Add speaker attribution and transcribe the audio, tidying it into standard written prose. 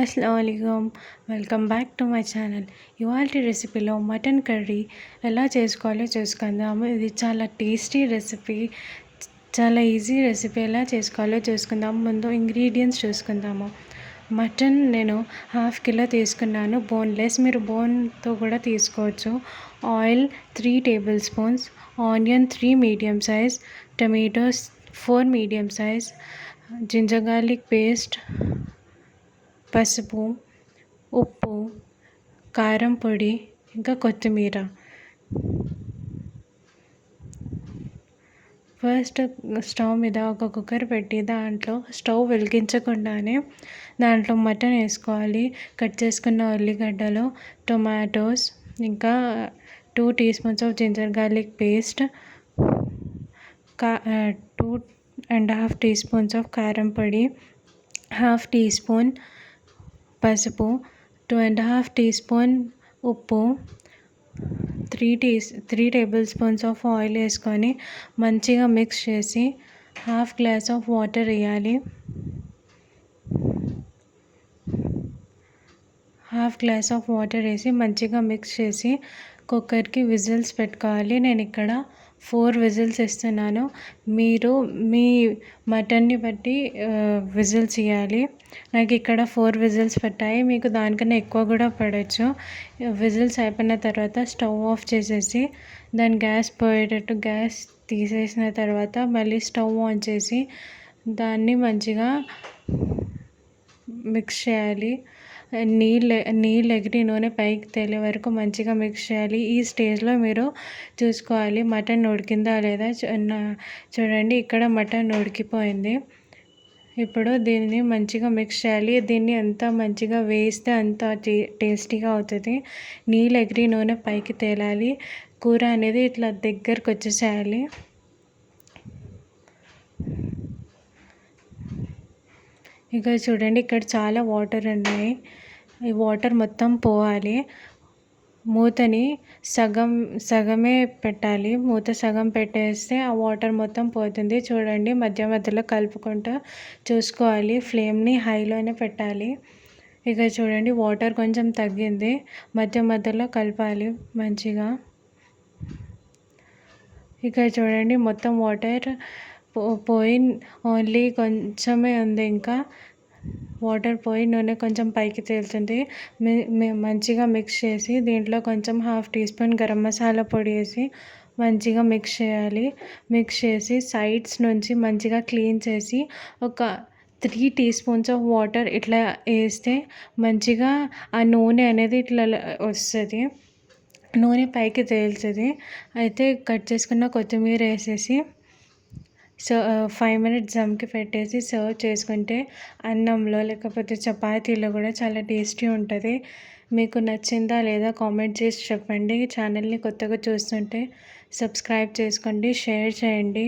Speaker 1: అస్సలాముఅలైకుం. Welcome back to my channel. ఇవాల్టి రెసిపీలో mutton curry ఎలా చేసుకోవాలో చూసుకుందాము. ఇది చాలా టేస్టీ రెసిపీ, చాలా ఈజీ రెసిపీ. ఎలా చేసుకోవాలో చూసుకుందాము. ముందు ఇంగ్రీడియంట్స్ చూసుకుందాము. మటన్ నేను 1/2 కిలో తీసుకున్నాను, బోన్లెస్. మీరు బోన్తో కూడా తీసుకోవచ్చు. Oil 3 tablespoons, onion 3 medium size, tomatoes 4 medium size, ginger garlic paste, పసుపు, ఉప్పు, కారం పొడి, ఇంకా కొత్తిమీర. ఫస్ట్ స్టవ్ మీద ఒక కుక్కర్ పెట్టి దాంట్లో స్టవ్ వెలిగించకుండానే దాంట్లో మటన్ వేసుకోవాలి. కట్ చేసుకున్న ఉల్లిగడ్డలు, టొమాటోస్, ఇంకా 2 teaspoons of ginger garlic paste, 2.5 teaspoons of కారం పొడి, 1/2 టీ స్పూన్ పసుపు, 2.5 టీ స్పూన్ ఉప్పు, 3 టేబుల్ స్పూన్స్ ఆఫ్ ఆయిల్ వేసుకొని మంచిగా మిక్స్ చేసి 1/2 గ్లాస్ ఆఫ్ వాటర్ వేయాలి. 1/2 గ్లాస్ ఆఫ్ వాటర్ వేసి మంచిగా మిక్స్ చేసి కుక్కర్కి విజిల్స్ పెట్టుకోవాలి. నేను ఇక్కడ 4 విజిల్స్ ఇస్తున్నాను. మీరు మీ మటన్ని బట్టి విజిల్స్ ఇవ్వాలి. నాకు ఇక్కడ 4 విజిల్స్ పట్టాయి. మీకు దానికన్నా ఎక్కువ కూడా పడవచ్చు. విజిల్స్ అయిపోయిన తర్వాత స్టవ్ ఆఫ్ చేసేసి దాని గ్యాస్ పోయేటట్టు గ్యాస్ తీసేసిన తర్వాత మళ్ళీ స్టవ్ ఆన్ చేసి దాన్ని మంచిగా మిక్స్ చేయాలి. నీళ్ళు ఎగిరి నూనె పైకి తేలే వరకు మంచిగా మిక్స్ చేయాలి. ఈ స్టేజ్లో మీరు చూసుకోవాలి మటన్ ఉడికిందా లేదా. చూడండి, ఇక్కడ మటన్ ఉడికిపోయింది. ఇప్పుడు దీన్ని మంచిగా మిక్స్ చేయాలి. దీన్ని ఎంత మంచిగా వేస్తే అంత టేస్టీగా అవుతుంది. నీళ్ళు ఎగిరి నూనె పైకి తేలాలి. కూర అనేది ఇట్లా దగ్గరకు వచ్చేసేయాలి. ఇక చూడండి, ఇక్కడ చాలా వాటర్ ఉన్నాయి. ఈ వాటర్ మొత్తం పోవాలి. మూతని సగమే పెట్టాలి. మూత సగం పెట్టేస్తే ఆ వాటర్ మొత్తం పోతుంది. చూడండి, మధ్య మధ్యలో కలుపుకుంటూ చూసుకోవాలి. ఫ్లేమ్ని హైలోనే పెట్టాలి. ఇక చూడండి, వాటర్ కొంచెం తగ్గింది. మధ్య మధ్యలో కలపాలి మంచిగా. ఇక చూడండి, మొత్తం వాటర్ పోయి ఓన్లీ కొంచెమే ఉంది. ఇంకా వాటర్ పోయి నూనె కొంచెం పైకి తేలుతుంది. మంచిగా మిక్స్ చేసి దీంట్లో కొంచెం 1/2 టీ స్పూన్ గరం మసాలా పొడి వేసి మంచిగా మిక్స్ చేయాలి. మిక్స్ చేసి సైడ్స్ నుంచి మంచిగా క్లీన్ చేసి ఒక 3 టీ స్పూన్స్ ఆఫ్ వాటర్ ఇట్లా వేస్తే మంచిగా ఆ నూనె అనేది ఇట్లా వస్తుంది. నూనె పైకి తేలుతుంది. అయితే కట్ చేసుకున్న కొత్తిమీర వేసేసి 5 మినిట్స్ దమ్కి పెట్టేసి సర్వ్ చేసుకుంటే అన్నంలో లేకపోతే చపాతీలో కూడా చాలా టేస్టీ ఉంటుంది. మీకు నచ్చిందా లేదా కామెంట్ చేసి చెప్పండి. ఛానల్ని కొత్తగా చూస్తుంటే సబ్స్క్రైబ్ చేసుకోండి, షేర్ చేయండి.